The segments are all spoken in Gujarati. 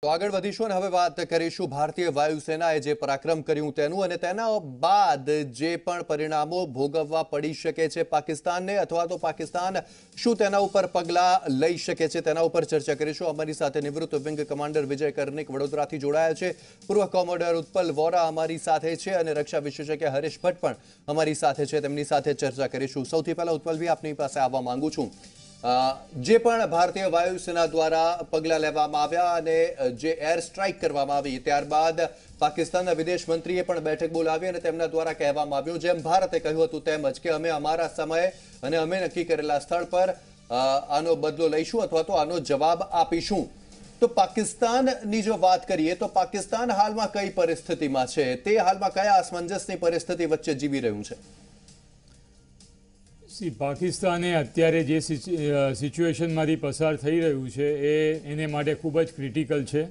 તો આગળ વધીશું અને હવે વાત કરીશું ભારતીય વાયુસેનાએ જે પરાક્રમ કર્યું તેનું અને તેના બાદ જે પણ પરિણામો ભોગવવા પડી શકે છે પાકિસ્તાનને અથવા તો પાકિસ્તાન શું તેના ઉપર પગલાં લઈ શકે છે તેના ઉપર ચર્ચા કરીશું। અમારી સાથે નિવૃત્ત વિંગ કમાન્ડર વિજય કર્ણિક વડોદરાથી જોડાયા છે, પૂર્વ કોમોડર ઉત્પલ વોરા અમારી સાથે છે અને રક્ષા વિશેષજ્ઞ હરીશ ભટ્ટ પણ અમારી સાથે છે, તેમની સાથે ચર્ચા કરીશું। સૌથી પહેલા ઉત્પલભાઈ આપની પાસે આવવા માંગુ છું। જે પણ ભારતીય વાયુસેના દ્વારા પગલાં લેવામાં આવ્યા અને જે એર સ્ટ્રાઇક કરવામાં આવી ત્યારબાદ પાકિસ્તાનના વિદેશ મંત્રીએ પણ બેઠક બોલાવી અને તેમના દ્વારા કહેવામાં આવ્યું, જેમ ભારતે કહ્યું હતું તેમ જ કે અમે અમારા સમયે અને અમે નક્કી કરેલા સ્થળ પર આનો બદલો લઈશું અથવા તો આનો જવાબ આપીશું। તો પાકિસ્તાનની જો વાત કરીએ તો પાકિસ્તાન હાલમાં કઈ પરિસ્થિતિમાં છે, તે હાલમાં કયા અસમંજસની પરિસ્થિતિ વચ્ચે જીવી રહ્યું છે? પાકિસ્તાને અત્યારે જે સિચ્યુએશનમાંથી પસાર થઈ રહ્યું છે એને માટે ખૂબ જ ક્રિટિકલ છે,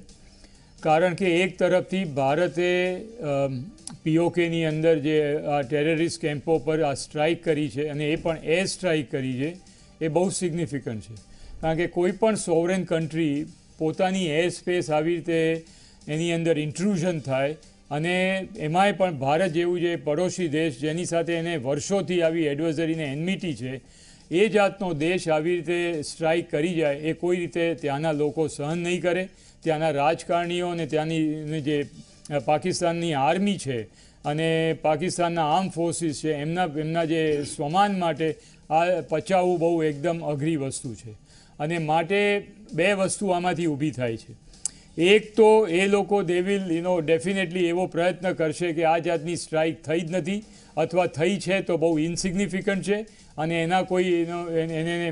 કારણ કે એક તરફથી ભારતે પીઓકેની અંદર જે આ ટેરરિસ્ટ કેમ્પો પર આ સ્ટ્રાઇક કરી છે અને એ પણ એર સ્ટ્રાઇક કરી છે, એ બહુ સિગ્નિફિકન્ટ છે, કારણ કે કોઈ પણ સોવરેન કન્ટ્રી પોતાની એર સ્પેસ આવી રીતે એની અંદર ઇન્ટ્રુઝન થાય અને એમાંય પણ ભારત જેવું જે પડોશી દેશ જેની સાથે એને વર્ષોથી આવી એડવર્સરીને એનમિટી છે, એ જાતનો દેશ આવી રીતે સ્ટ્રાઇક કરી જાય એ કોઈ રીતે ત્યાંના લોકો સહન નહીં કરે। ત્યાંના રાજકારણીઓ અને ત્યાંની જે પાકિસ્તાનની આર્મી છે અને પાકિસ્તાનના આર્મ ફોર્સિસ છે એમના જે સ્વમાન માટે આ પચાવવું બહુ એકદમ અઘરી વસ્તુ છે અને માટે બે વસ્તુ આમાંથી ઊભી થાય છે। એક તો એ લોકો દે વિલ ડેફિનેટલી એવો પ્રયત્ન કરશે કે આ જાતની સ્ટ્રાઇક થઈ જ નથી અથવા થઈ છે તો બહુ ઇન્સિગ્નિફિકન્ટ છે અને એના કોઈ એને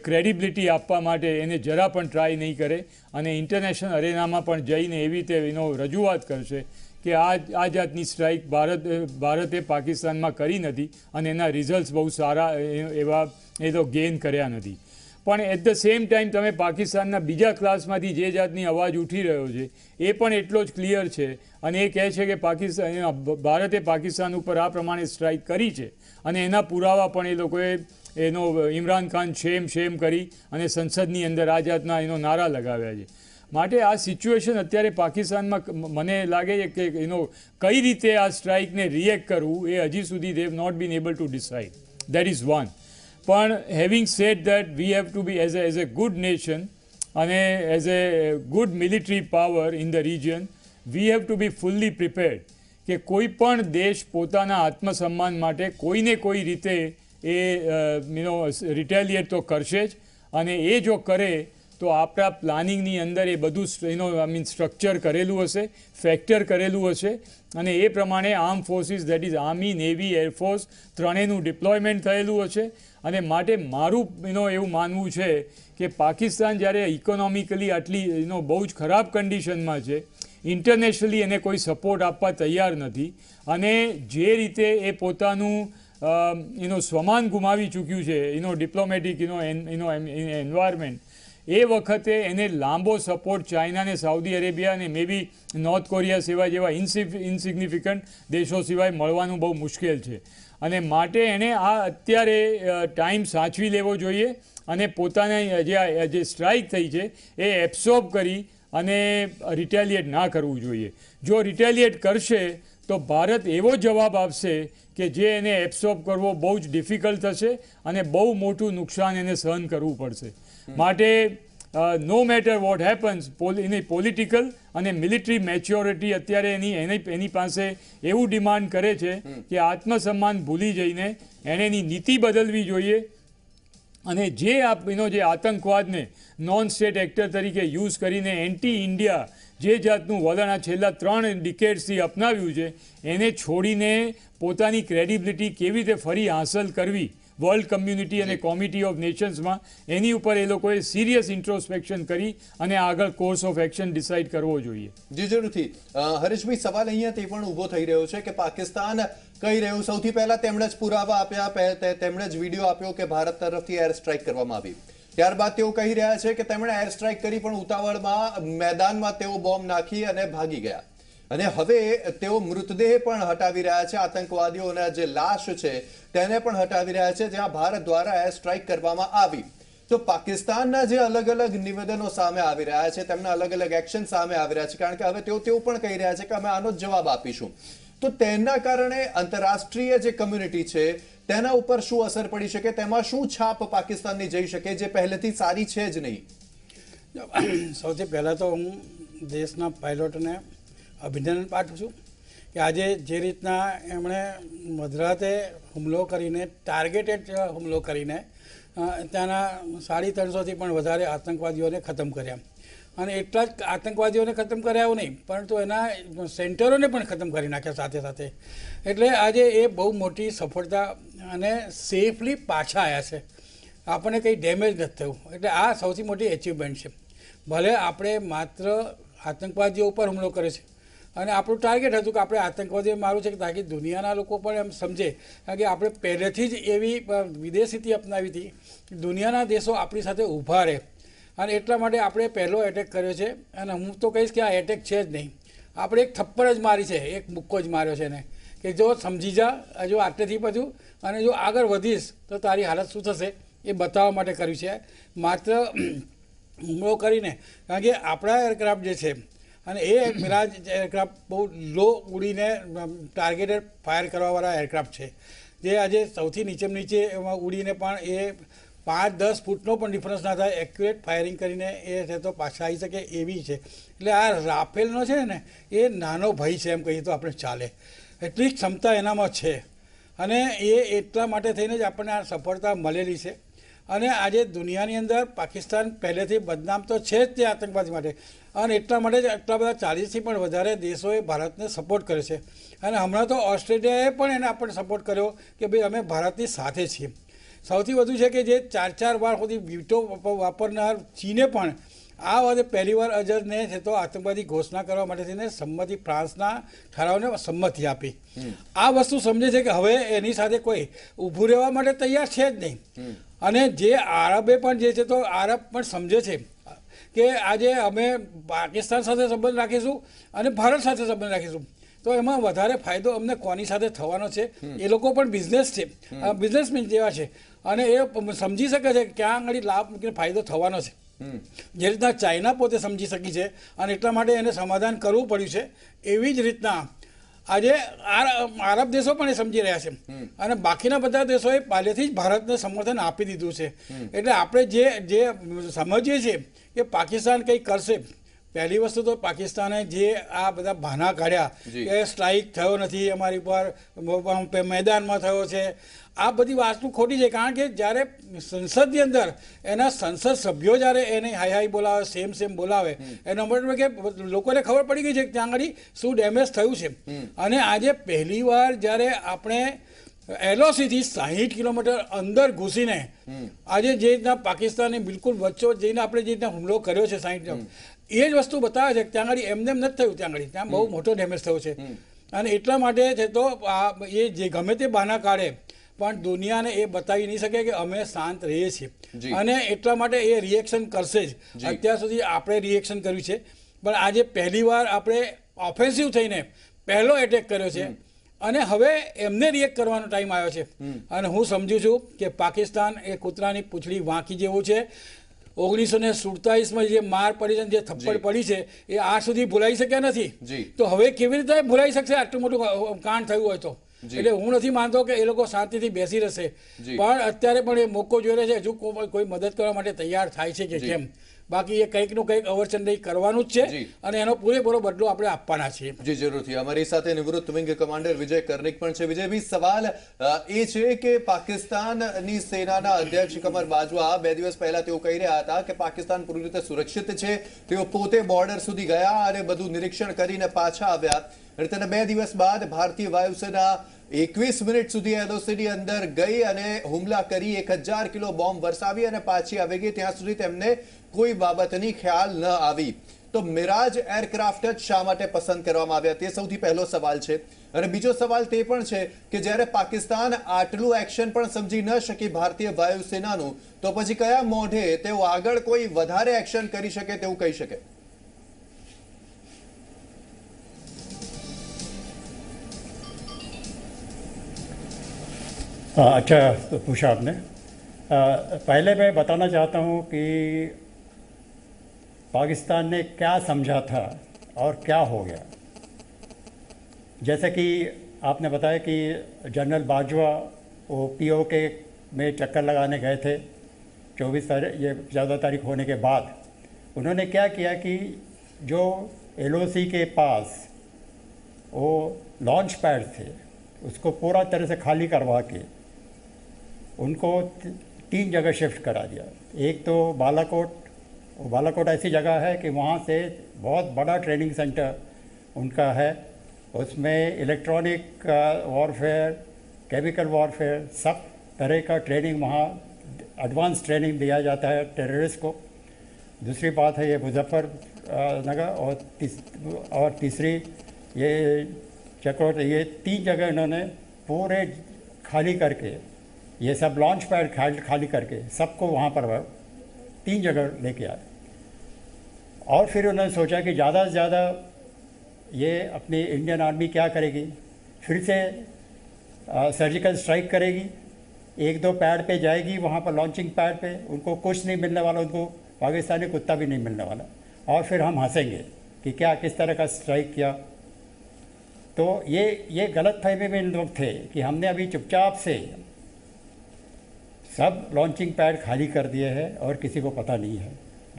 ક્રેડિબિલિટી આપવા માટે એને જરા પણ ટ્રાય નહીં કરે અને ઇન્ટરનેશનલ અરેનામાં પણ જઈને એવી રીતે રજૂઆત કરશે કે આ જાતની સ્ટ્રાઇક ભારતે પાકિસ્તાનમાં કરી નથી અને એના રિઝલ્ટ્સ બહુ સારા એવા એ તો ગેઇન કર્યા નથી। પણ એટ ધ સેમ ટાઈમ તમે પાકિસ્તાનના બીજા ક્લાસમાંથી જે જાતની અવાજ ઉઠી રહ્યો છે એ પણ એટલો જ ક્લિયર છે અને એ કહે છે કે ભારતે પાકિસ્તાન ઉપર આ પ્રમાણે સ્ટ્રાઇક કરી છે અને એના પુરાવા પણ એ લોકોએ ઇમરાન ખાન શેમ કરી અને સંસદની અંદર આ જાતના નારા લગાવ્યા છે। માટે આ સિચ્યુએશન અત્યારે પાકિસ્તાનમાં મને લાગે છે કે કઈ રીતે આ સ્ટ્રાઇકને રિએક્ટ કરવું એ હજી સુધી they have not been able to decide, that is one. પણ having said that we have to be as a good nation અને as a good military power in the region we have to be fully prepared કે કોઈ પણ દેશ પોતાના આત્મસન્માન માટે કોઈને કોઈ રીતે એ રિટેલિએટ તો કરશે જ અને એ જો કરે તો આપણા પ્લાનિંગની અંદર એ બધું સ્ટ્રક્ચર કરેલું હશે, ફેક્ટર કરેલું હશે અને એ પ્રમાણે arm forces that is army, navy, air force ત્રણેયનું ડિપ્લોયમેન્ટ થયેલું હશે અને માટે મારું એવું માનવું છે કે પાકિસ્તાન જ્યારે ઇકોનોમિકલી આટલી બહુ જ ખરાબ કન્ડિશનમાં છે, ઇન્ટરનેશનલી એને કોઈ સપોર્ટ આપવા તૈયાર નથી અને જે રીતે એ પોતાનું સ્વમાન ગુમાવી ચૂક્યું છે ડિપ્લોમેટિક એન્વાયરમેન્ટ, એ વખતે એને લાંબો સપોર્ટ ચાઇના ને સાઉદી અરેબિયા અને મે બી નોર્થ કોરિયા સિવાય જેવા ઇન્સિગ્નિફિકન્ટ દેશો સિવાય મળવાનું બહુ મુશ્કેલ છે અને માટે એણે આ અત્યારે ટાઈમ સાચવી લેવો જોઈએ અને પોતાના જે સ્ટ્રાઇક થઈ છે એ એબ્સોર્બ કરી અને રિટેલિએટ ના કરવું જોઈએ। જો રિટેલિએટ કરશે તો ભારત એવો જવાબ આપશે કે જે એને એબ્સોર્બ કરવો બહુ જ ડિફિકલ્ટ થશે અને બહુ મોટું નુકસાન એને સહન કરવું પડશે। માટે નો મેટર વોટ હેપન્સ એની પોલિટિકલ અને મિલિટરી મેચ્યોરિટી અત્યારે એની પાસે એવું ડિમાન્ડ કરે છે કે આત્મસન્માન ભૂલી જઈને એણે એની નીતિ બદલવી જોઈએ અને જે આતંકવાદને નોન સ્ટેટ એક્ટર તરીકે યુઝ કરીને એન્ટી ઇન્ડિયા જે જાતનું વલણ આ છેલ્લા 3 ડિકેડ્સથી અપનાવ્યું છે એને છોડીને પોતાની ક્રેડિબિલિટી કેવી રીતે ફરી હાંસલ કરવી વર્લ્ડ કમ્યુનિટી અને કોમિટી ઓફ નેશન્સમાં, એની ઉપર એ લોકોએ સિરિયસ ઇન્ટ્રોસ્પેક્શન કરી અને આગળ કોર્સ ઓફ એક્શન ડિસાઇડ કરવો જોઈએ। જી જરૂરથી હરીશભાઈ, સવાલ અહીંયાથી પણ ઊભો થઈ રહ્યો છે કે પાકિસ્તાન કહી રહ્યું, સૌથી પહેલા તેમણે જ પુરાવા આપ્યા, તેમણે જ વિડીયો આપ્યો કે ભારત તરફથી એર સ્ટ્રાઇક કરવામાં આવી, ત્યારબાદ તેઓ કહી રહ્યા છે કે તેમણે એર સ્ટ્રાઇક કરી પણ ઉતાવળમાં મેદાનમાં તેઓ બોમ્બ નાખી અને ભાગી ગયા અને હવે તેઓ મૃતદેહ પણ હટાવી રહ્યા છે, આતંકવાદીઓના જે લાશ છે તેને પણ હટાવી રહ્યા છે જ્યાં ભારત દ્વારા એર સ્ટ્રાઇક કરવામાં આવી। તો પાકિસ્તાનના જે અલગ અલગ નિવેદનો સામે આવી રહ્યા છે, તેમના અલગ અલગ એક્શન સામે આવી રહ્યા છે, કારણ કે હવે તેઓ પણ કહી રહ્યા છે કે અમે આનો જ જવાબ આપીશું, તો તેના કારણે આંતરરાષ્ટ્રીય જે કમ્યુનિટી છે તેના ઉપર શું અસર પડી શકે, તેમાં શું છાપ પાકિસ્તાનની જઈ શકે જે પહેલેથી સારી છે જ નહીં? સૌથી પહેલાં તો હું દેશના પાયલોટને અભિનંદન પાઠવું છું કે આજે જે રીતના એમણે મધરાતે હુમલો કરીને, ટાર્ગેટેડ હુમલો કરીને ત્યાંના 350થી પણ વધારે આતંકવાદીઓને ખતમ કર્યા, અને એટલા જ આતંકવાદીઓને ખતમ કર્યા એવું નહીં, પરંતુ એના સેન્ટરોને પણ ખતમ કરી નાખ્યા સાથે સાથે. એટલે આજે એ બહુ મોટી સફળતા, અને સેફલી પાછા આવ્યા છે, આપણને કંઈ ડેમેજ નથી થયું. એટલે આ સૌથી મોટી એચિવમેન્ટ છે. ભલે આપણે માત્ર આતંકવાદીઓ ઉપર હુમલો કરે છે, અને આપણું ટાર્ગેટ હતું કે આપણે આતંકવાદીઓ મારવું છે કે તાકી દુનિયાના લોકો પણ એમ સમજે, કારણ કે આપણે પહેલેથી જ એવી વિદેશ નીતિ અપનાવી હતી કે દુનિયાના દેશો આપણી સાથે ઊભા રહે, અને એટલા માટે આપણે પહેલો એટેક કર્યો છે. અને હું તો કહીશ કે આ એટેક છે જ નહીં, આપણે એક થપ્પડ જ મારી છે, એક મુક્કો જ માર્યો છે એને, કે જો સમજી જા, જો આટલેથી બધું, અને જો આગળ વધીશ તો તારી હાલત શું થશે એ બતાવવા માટે કર્યું છે. માત્ર હુમલો કરીને, કારણ કે આપણા એરક્રાફ્ટ જે છે, અને એ મિરાજ એરક્રાફ્ટ બહુ લો ઉડીને ટાર્ગેટેડ ફાયર કરવાવાળા એરક્રાફ્ટ છે, જે આજે સૌથી નીચે એમાં ઉડીને પણ એ 5-10 ફૂટનો પણ ડિફરન્સ ના થાય, એક્યુરેટ ફાયરિંગ કરીને એ છે તો પાછા આવી શકે એવી છે. એટલે આ રાફેલનો છે ને એ નાનો ભાઈ છે એમ કહીએ તો આપણે ચાલે, એટલી જ ક્ષમતા એનામાં છે, અને એ એટલા માટે થઈને જ આપણને આ સફળતા મળેલી છે. અને આજે દુનિયાની અંદર પાકિસ્તાન પહેલેથી બદનામ તો છે જ તે આતંકવાદી માટે, અને એટલા માટે જ આટલા બધા 40થી પણ વધારે દેશોએ ભારતને સપોર્ટ કર્યો છે. અને હમણાં તો ઓસ્ટ્રેલિયાએ પણ એને આપણને સપોર્ટ કર્યો કે ભાઈ અમે ભારતની સાથે છીએ. સૌથી વધુ છે કે જે 4 વાર સુધી વીટો વાપરનાર ચીને પણ આ વખતે પહેલીવાર અઝહરને છે તો આતંકવાદી ઘોષણા કરવા માટે થઈને સંમતિ, ફ્રાન્સના ઠરાવને સંમતિ આપી. આ વસ્તુ સમજે છે કે હવે એની સાથે કોઈ ઊભું રહેવા માટે તૈયાર છે જ નહીં. અને જે આરબે પણ જે છે તો આરબ પણ સમજે છે કે આજે અમે પાકિસ્તાન સાથે સંબંધ રાખીશું અને ભારત સાથે સંબંધ રાખીશું, તો એમાં વધારે ફાયદો અમને કોની સાથે થવાનો છે. એ લોકો પણ બિઝનેસ છે, બિઝનેસમેન જેવા છે, અને એ સમજી શકે છે કે ક્યાં આગળ લાભ મૂકીને ફાયદો થવાનો છે. જે રીતના ચાઇના પોતે સમજી શકી છે, અને એટલા માટે એને સમાધાન કરવું પડ્યું છે, એવી જ રીતના આજે આરબ દેશો પણ એ સમજી રહ્યા છે, અને બાકીના બધા દેશોએ પહેલેથી જ ભારતને સમર્થન આપી દીધું છે. એટલે આપણે જે સમજીએ છીએ કે પાકિસ્તાન કંઈ કરશે, પહેલી વસ્તુ તો પાકિસ્તાને જે આ બધા બહાના કાઢ્યા કે સ્ટ્રાઇક થયો નથી અમારી પર, મેદાનમાં થયો છે, આ બધી વસ્તુ ખોટી છે. કારણ કે જ્યારે સંસદની અંદર એના સંસદ સભ્યો જ્યારે એને હાઈ બોલાવે, સેમ બોલાવે, એનો મતલબ કે લોકોને ખબર પડી ગઈ છે કે ત્યાં આગળ શું ડેમેજ થયું છે. અને આજે પહેલીવાર જ્યારે આપણે એલઓસીથી 60 કિલોમીટર અંદર ઘૂસીને આજે જે રીતના પાકિસ્તાનની બિલકુલ વચ્ચો જઈને આપણે જે રીતના હુમલો કર્યો છે 60, એ જ વસ્તુ બતાવે છે કે ત્યાં આગળ એમને નથી થયું, ત્યાં બહુ મોટો ડેમેજ થયો છે. અને એટલા માટે છે તો એ જે ગમે તે બહાના કાઢે પણ દુનિયાને એ બતાવી નહીં શકે કે અમે શાંત રહીએ છીએ, અને એટલા માટે એ રિએક્શન કરશે જ. અત્યાર સુધી આપણે રિએક્શન કર્યું છે, પણ આજે પહેલીવાર આપણે ઓફેન્સિવ થઈને પહેલો એટેક કર્યો છે, અને હવે એમને રિએક્ટ કરવાનો ટાઈમ આવ્યો છે. અને હું સમજુ છું કે પાકિસ્તાન એ કૂતરાની પૂંછડી વાંકી જેવું છે. 1947માં જે માર પડી છે, જે થપ્પડ પડી છે, એ આજ સુધી ભૂલાઈ શક્યા નથી. તો હવે કેવી રીતે ભૂલાઈ શકશે આટલું મોટું કાંડ થયું હોય તો? એટલે હું નથી માનતો કે એ લોકો શાંતિથી બેસી રહેશે, પણ અત્યારે પણ એ મોકો જોઈ રહે છે, હજુ કોઈ મદદ કરવા માટે તૈયાર થાય છે કે કેમ. બાકી એ કંઈકનું કંઈક અવરચંડી કરવાનું જ છે, અને એનો પૂરેપૂરો બદલો આપણે આપવાના છીએ. જી જરૂરથી. અમારી સાથે નિવૃત્ત વિંગ કમાન્ડર વિજય કર્ણિક પણ છે. વિજયભાઈ, સવાલ એ છે કે પાકિસ્તાનની સેનાના અધ્યક્ષ કમર બાજવા 2 દિવસ પહેલા તેઓ કહી રહ્યા હતા કે પાકિસ્તાન પૂરી રીતે સુરક્ષિત છે, તેઓ પોતે બોર્ડર સુધી ગયા અને બધું નિરીક્ષણ કરીને પાછા આવ્યા. અને તેના 2 દિવસ બાદ ભારતીય વાયુસેના 21 મિનિટ સુધી એલઓસીની અંદર ગઈ અને હુમલા કરી 1000 કિલો બોમ્બ વરસાવી અને પાછી આવી ગઈ. ત્યાં સુધી તેમને કોઈ બાબતની ખ્યાલ ન આવી. તો મિરાજ એરક્રાફ્ટ જ શા માટે પસંદ કરવામાં આવ્યા, તે સૌથી પહેલો સવાલ છે. અને બીજો સવાલ તે પણ છે કે જ્યારે પાકિસ્તાન આટલું એક્શન પણ સમજી ન શકી ભારતીય વાયુસેનાનું, તો પછી કયા મોઢે તેઓ આગળ કોઈ વધારે એક્શન કરી શકે તેવું કહી શકે? अच्छा पूछा आपने. पहले मैं बताना चाहता हूँ कि पाकिस्तान ने क्या समझा था और क्या हो गया। जैसे कि आपने बताया कि जनरल बाजवा वो पीओके में चक्कर लगाने गए थे 14 तारीख होने के बाद। उन्होंने क्या किया कि जो एलओसी के पास वो लॉन्च पैड थे उसको पूरा तरह से खाली करवा के उनको 3 जगह शिफ्ट करा दिया। एक तो बालाकोट ऐसी जगह है कि वहाँ से बहुत बड़ा ट्रेनिंग सेंटर उनका है। उसमें इलेक्ट्रॉनिक वॉरफेयर, केमिकल वॉरफेयर, सब तरह का ट्रेनिंग वहाँ एडवांस ट्रेनिंग दिया जाता है टेररिस्ट को। दूसरी बात है ये मुजफ्फरनगर और तीसरी ये चक्रोट। ये 3 जगह इन्होंने पूरे खाली करके, ये सब लॉन्च पैड खाली करके सबको वहाँ पर 3 जगह लेके आए। और फिर उन्होंने सोचा कि ज़्यादा से ज़्यादा ये अपनी इंडियन आर्मी क्या करेगी, फिर से सर्जिकल स्ट्राइक करेगी। 1-2 पैड पे जाएगी, वहाँ पर लॉन्चिंग पैड पे उनको कुछ नहीं मिलने वाला, उनको पाकिस्तानी कुत्ता भी नहीं मिलने वाला। और फिर हम हंसेंगे कि क्या किस तरह का स्ट्राइक किया। तो ये गलत फहमी में इन लोग थे कि हमने अभी चुपचाप से सब लॉन्चिंग पैड खाली कर दिए हैं और किसी को पता नहीं है,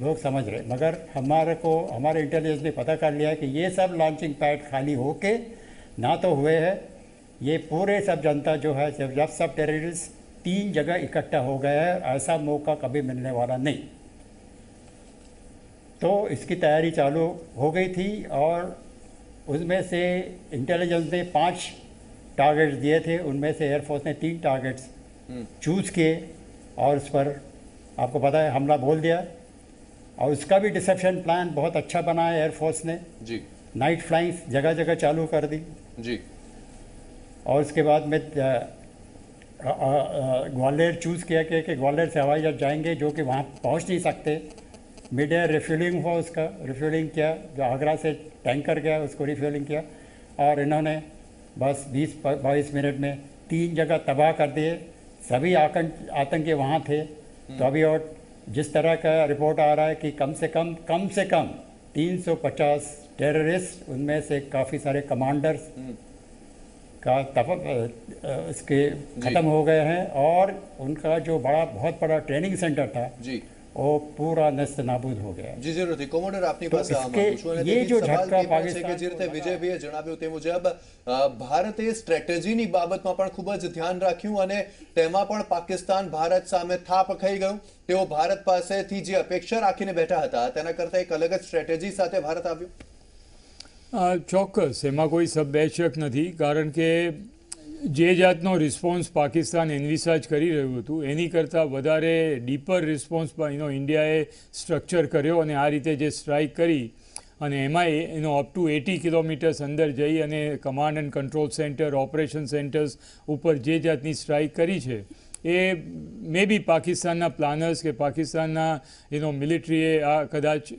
लोग समझ रहे। मगर हमारे इंटेलिजेंस ने पता कर लिया है कि ये सब लॉन्चिंग पैड खाली होके ना तो हुए हैं। ये पूरे सब जनता जो है, जब सब टेररिस्ट 3 जगह इकट्ठा हो गए हैं, ऐसा मौका कभी मिलने वाला नहीं। तो इसकी तैयारी चालू हो गई थी और उसमें से इंटेलिजेंस ने 5 टारगेट्स दिए थे। उनमें से एयरफोर्स ने 3 टारगेट्स चूज़ किए और उस पर आपको पता है हमला बोल दिया। और उसका भी डिसेप्शन प्लान बहुत अच्छा बना है एयरफोर्स ने जी। नाइट फ्लाइंग जगह जगह चालू कर दी जी। और उसके बाद में ग्वालियर चूज़ किया कि ग्वालियर से हवाई जहाज जाएंगे जो कि वहाँ पहुँच नहीं सकते। मिड एयर रिफ्यूलिंग हुआ, उसका रिफ्यूलिंग किया, जो आगरा से टैंकर गया उसको रिफ्यूलिंग किया और इन्होंने बस 20-22 मिनट में 3 जगह तबाह कर दिए। सभी आतंकी वहाँ थे। तो अभी और जिस तरह का रिपोर्ट आ रहा है कि कम से कम 350 टेररिस्ट, उनमें से काफ़ी सारे कमांडर्स का इसके ख़त्म हो गए हैं और उनका जो बहुत बड़ा ट्रेनिंग सेंटर था जी वो पूरा नेस्त नाबूद हो गया। જી જરૂરથી કોમોડર આપની પાસે આમાં પૂછું અને ये તેથી जो સવાલ झटका એ પણ છે કે पाकिस्तान જે રીતે વિજયભાઈએ જણાવ્યું તે મુજબ ભારતે સ્ટ્રેટેજીની બાબતમાં પણ ખૂબ જ ધ્યાન રાખ્યું અને તેમાં પણ પાકિસ્તાન ભારત સામે થાપ ખાઈ ગયું। તેઓ ભારત પાસેથી જે અપેક્ષા રાખીને બેઠા હતા તેના કરતાં એક અલગ જ સ્ટ્રેટેજી સાથે ભારત આવ્યું। ચોક્કસ, એમાં કોઈ બેશક નથી, કારણ કે જે જાતનો રિસ્પોન્સ પાકિસ્તાન એન્વિસાજ કરી રહ્યું હતું એની કરતાં વધારે ડીપર રિસ્પોન્સ ઇન્ડિયાએ સ્ટ્રક્ચર કર્યો અને આ રીતે જે સ્ટ્રાઇક કરી અને એમાં એનો અપ ટુ 80 કિલોમીટર્સ અંદર જઈ અને command and control centre, operation centres ઉપર જે જાતની સ્ટ્રાઇક કરી છે એ મે બી પાકિસ્તાનના પ્લાનર્સ કે પાકિસ્તાનના મિલિટરીએ આ કદાચ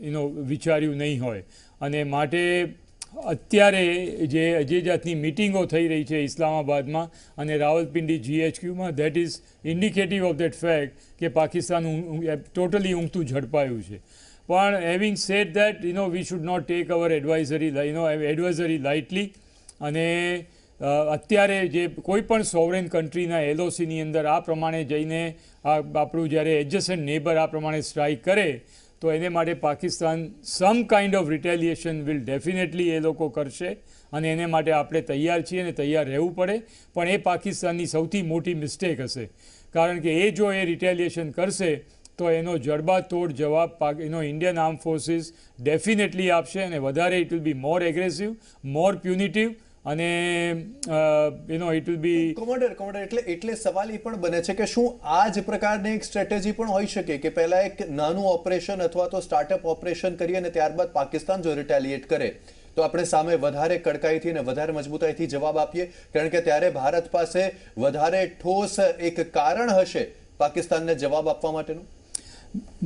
વિચાર્યું નહીં હોય અને માટે અત્યારે જે જાતની મિટિંગો થઈ રહી છે ઇસ્લામાબાદમાં અને રાવલપિંડી GHQમાં, that is indicative of that fact કે પાકિસ્તાન ટોટલી ઊંઘતું ઝડપાયું છે। પણ having said that we should not take our advisory lightly અને અત્યારે જે કોઈ પણ સોવરેન કન્ટ્રીના LOCની અંદર આ પ્રમાણે જઈને આપણું જ્યારે એડજસન્ટ નેબર આ પ્રમાણે સ્ટ્રાઇક કરે તો એને માટે Pakistan some kind of retaliation will definitely એ લોકો કરશે અને એને માટે આપણે તૈયાર છીએ અને તૈયાર રહેવું પડે। પણ એ પાકિસ્તાનની સૌથી મોટી મિસ્ટેક હશે, કારણ કે એ જો એ રિટેલિએશન કરશે તો એનો જડબાતોડ જવાબ ઇન્ડિયન આર્મ ફોર્સિસ ડેફિનેટલી આપશે અને વધારે it will be more aggressive, મોર પ્યુનિટિવ અને ઇટ વિલ બી કોમોડર એટલે સવાલ એ પણ બને છે કે શું આ જ પ્રકારની એક સ્ટ્રેટેજી પણ હોઈ શકે કે પહેલા એક નાનું ઓપરેશન અથવા તો સ્ટાર્ટઅપ ઓપરેશન કરીએ અને ત્યારબાદ પાકિસ્તાન જો રિટેલિએટ કરે તો આપણે સામે વધારે કડકાઈથી અને વધારે મજબૂતાઈથી જવાબ આપીએ, કારણ કે ત્યારે ભારત પાસે વધારે ઠોસ એક કારણ હશે પાકિસ્તાનને જવાબ આપવા માટેનું।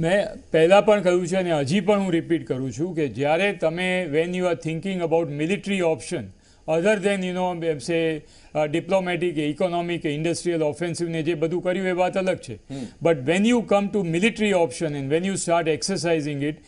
મેં પહેલાં પણ કહ્યું છે અને હજી પણ હું રિપીટ કરું છું કે જ્યારે તમે when you are thinking about military option other than say diplomatic economic industrial offensive ને જે બધું કર્યું એ વાત અલગ છે. But when you come to military option and when you start exercising it,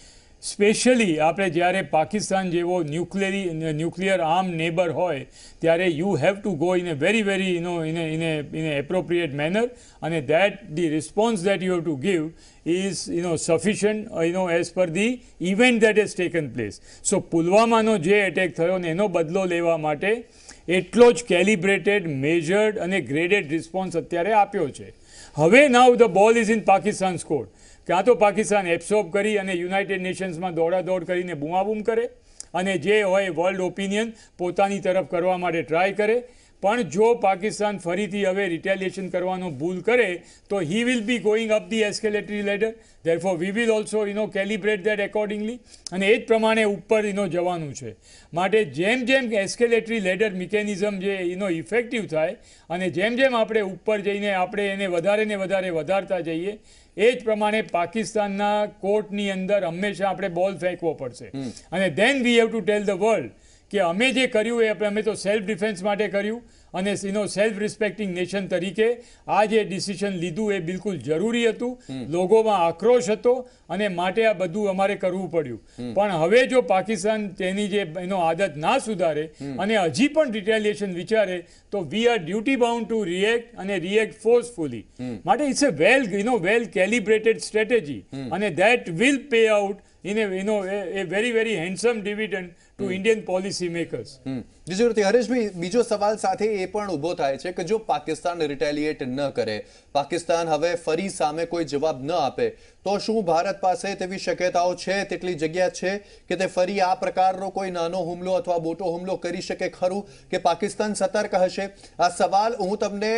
specially આપણે જ્યારે પાકિસ્તાન જેવો ન્યુક્લિયર આર્મ નેબર હોય ત્યારે you have to go in a very in a appropriate manner, અને that the response that you have to give is sufficient as per the event that has taken place. So પુલવામાનો જે એટેક થયો ને એનો બદલો લેવા માટે એટલો જ કેલિબ્રેટેડ, મેજર્ડ અને ગ્રેડેડ રિસ્પોન્સ અત્યારે આપ્યો છે. હવે નાઉ the ball is in Pakistan court. ક્યાં તો પાકિસ્તાન એબ્સોર્બ કરી અને યુનાઇટેડ નેશન્સમાં દોડાદોડ કરીને બૂમાબૂમ કરે અને જે હોય વર્લ્ડ ઓપિનિયન પોતાની તરફ કરવા માટે ટ્રાય કરે. પણ જો પાકિસ્તાન ફરીથી હવે રિટેલિએશન કરવાનો ભૂલ કરે તો he will be going up the escalatory ladder. Therefore we will also calibrate that accordingly, અને એ જ પ્રમાણે ઉપર જવાનું છે. માટે જેમ જેમ એસ્કેલેટરી લેડર મિકેનિઝમ જે ઇફેક્ટિવ થાય અને જેમ જેમ આપણે ઉપર જઈને આપણે એને વધારે ને વધારે વધારતા જઈએ, એ જ પ્રમાણે પાકિસ્તાનના કોર્ટની અંદર હંમેશા આપણે બોલ ફેંકવો પડશે. અને then we have to tell the world કે અમે જે કર્યું એ અમે તો સેલ્ફ ડિફેન્સ માટે કર્યું, અને સેલ્ફ રિસ્પેક્ટિંગ નેશન તરીકે આ જે ડિસિઝન લીધું એ બિલકુલ જરૂરી હતું. લોકોમાં આક્રોશ હતો અને માટે આ બધું અમારે કરવું પડ્યું. પણ હવે જો પાકિસ્તાન તેની જે આદત ના સુધારે અને હજી પણ રિટેલિએશન વિચારે તો we are duty bound to react, અને રિએક્ટ ફોર્સફુલી. માટે it's a well calibrated strategy, અને that will pay out in a very very handsome dividend to Indian policy makers. જીજુરથી હરેશભાઈ, બીજો સવાલ સાથે એ પણ ઊભો થાય છે કે જો પાકિસ્તાન રિટેલિએટ ન કરે, પાકિસ્તાન હવે ફરી સામે કોઈ જવાબ ન આપે, તો શું ભારત પાસે તેવી શક્યતાઓ છે, તેટલી જગ્યા છે કે તે ફરી આ પ્રકારનો કોઈ નાનો હુમલો અથવા મોટો હુમલો કરી શકે ખરું, કે પાકિસ્તાન સતર્ક હશે? આ સવાલ હું તમને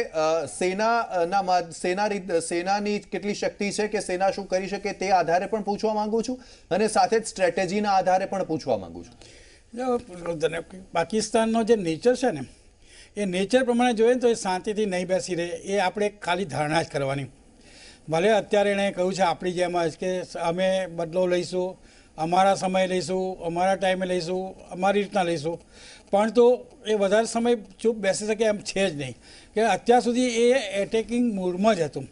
સેનાની કેટલી શક્તિ છે કે સેના શું કરી શકે તે આધારે પણ પૂછવા માંગુ છું, અને સાથે જ સ્ટ્રેટેજીના આધારે પણ પૂછવા માંગુ છું. પાકિસ્તાનનો જે નેચર છે ને, એ નેચર પ્રમાણે જોઈએ ને તો એ શાંતિથી નહીં બેસી રહે. એ આપણે ખાલી ધારણા જ કરવાની. ભલે અત્યારે એણે કહ્યું છે આપણી જેમ જ કે અમે બદલો લઈશું, અમારા સમય લઈશું, અમારા ટાઈમે લઈશું, અમારી રીતના લઈશું, પણ તો એ વધારે સમય ચૂપ બેસી શકે એમ છે જ નહીં. કે અત્યાર સુધી એ એટેકિંગ મૂડમાં જ હતું,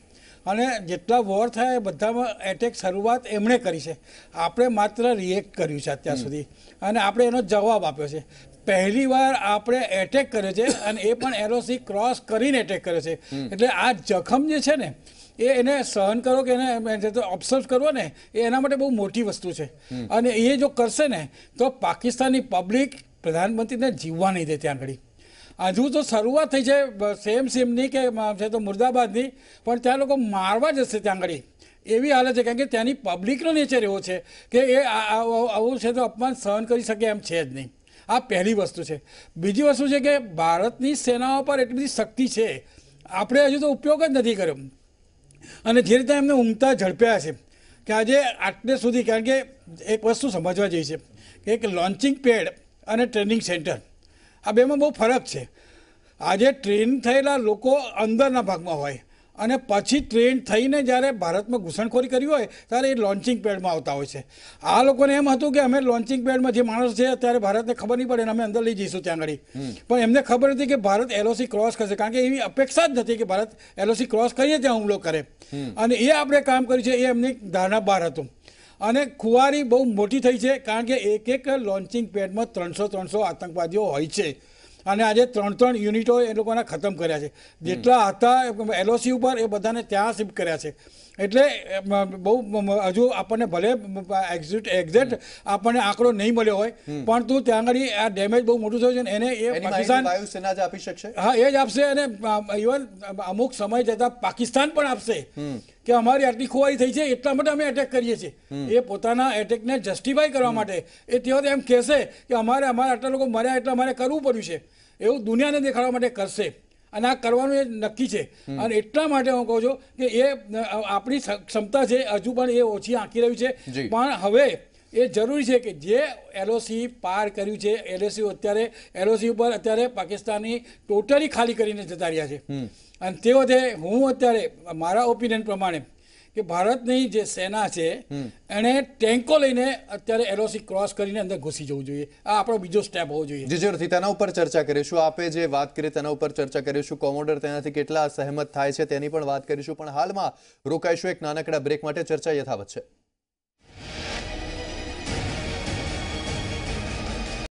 અને જેટલા વોર થયા એ બધામાં એટેક શરૂઆત એમણે કરી છે. આપણે માત્ર રિએક્ટ કર્યું છે અત્યાર સુધી, અને આપણે એનો જવાબ આપ્યો છે. પહેલી વાર આપણે એટેક કર્યો છે, અને એ પણ LOC ક્રોસ કરીને એટેક કર્યો છે. એટલે આ જખમ જે છે ને એને સહન કરો કે એને ઓબ્ઝર્વ કરવો ને, એ એના માટે બહુ મોટી વસ્તુ છે. અને એ જો કરશે ને તો પાકિસ્તાનની પબ્લિક પ્રધાનમંત્રીને જીવવા નહીં દે ત્યાં આગળ. હજુ તો શરૂઆત થઈ છે સેમની કે છે તો મુર્દાબાદની, પણ ત્યાં લોકો મારવા જશે ત્યાં આગળ એવી હાલત છે. કારણ કે ત્યાંની પબ્લિકનો નેચર એવો છે કે એ આવું છે તો અપમાન સહન કરી શકે એમ છે જ નહીં. આ પહેલી વસ્તુ છે. બીજી વસ્તુ છે કે ભારતની સેનાઓ પર એટલી બધી શક્તિ છે, આપણે હજુ તો ઉપયોગ જ નથી કર્યો. અને જે રીતે એમને ઊંઘતા ઝડપ્યા છે કે આજે આટલે સુધી, કારણ કે એક વસ્તુ સમજવા જેવી છે કે એક લોન્ચિંગ પેડ અને ટ્રેનિંગ સેન્ટર, આ બેમાં બહુ ફરક છે. આજે ટ્રેન થયેલા લોકો અંદરના ભાગમાં હોય, અને પછી ટ્રેન થઈને જ્યારે ભારતમાં ઘૂસણખોરી કરી હોય ત્યારે એ લોન્ચિંગ પેડમાં આવતા હોય છે. આ લોકોને એમ હતું કે અમે લોન્ચિંગ પેડમાં જે માણસ છે અત્યારે ભારતને ખબર નહીં પડે ને અમે અંદર લઈ જઈશું ત્યાં આગળ. પણ એમને ખબર હતી કે ભારત LOC ક્રોસ કરશે, કારણ કે એવી અપેક્ષા જ નથી કે ભારત LOC ક્રોસ કરીએ ત્યાં હુમલો કરે. અને એ આપણે કામ કર્યું છે, એ એમની ધારણા બહાર હતું. અને ખુવારી બહુ મોટી થઈ છે, કારણ કે એક લોન્ચિંગ પેડમાં 300 આતંકવાદીઓ હોય છે. અને આજે 3 યુનિટો એ લોકોના ખતમ કર્યા છે. જેટલા હતા LOC ઉપર એ બધાને ત્યાં શિફ્ટ કર્યા છે. એટલે બહુ હજુ આપણને ભલે એક્ઝેક્ટ આપણને આંકડો નહીં મળ્યો હોય, પણ તું ત્યાં આગળ આ ડેમેજ બહુ મોટું થયું છે ને એને એ પાકિસ્તાન વાયુસેના જ આપી શકશે. હા, એ જ આપશે. અને ઇવન અમુક સમય જતાં પાકિસ્તાન પણ આપશે કે અમારી આટલી ખુવારી થઈ છે એટલા માટે અમે એટેક કરીએ છીએ. એ પોતાના એટેકને જસ્ટિફાઈ કરવા માટે એ તેઓ એમ કહેશે કે અમારા આટલા લોકો મર્યા એટલે અમારે કરવું પડ્યું છે, એવું દુનિયાને દેખાડવા માટે કરશે. અને આ કરવાનું એ નક્કી છે. અને એટલા માટે હું કહું છું કે એ આપણી ક્ષમતા છે હજુ પણ એ ઓછી આંકી રહ્યું છે. પણ હવે એ જરૂરી છે કે જે LOC પાર કર્યું છે, LOC ઉપર અત્યારે પાકિસ્તાની ટોટલી ખાલી કરીને જતા રહ્યા છે. અને તે વખતે હું અત્યારે મારા ઓપિનિયન પ્રમાણે કે ભારતની જે સેના છે એણે ટેન્કો લઈને અત્યારે એલઓસી ક્રોસ કરીને અંદર ઘૂસી જવું જોઈએ. આ આપણો બીજો સ્ટેપ હોવો જોઈએ. જી જરૂરથી તેના ઉપર ચર્ચા કરીશું. આપે જે વાત કરી તેના ઉપર ચર્ચા કરીશું. કોમોડર તેનાથી કેટલા સહેમત થાય છે તેની પણ વાત કરીશું. પણ હાલમાં રોકાઈશું એક નાનકડા બ્રેક માટે. ચર્ચા યથાવત છે.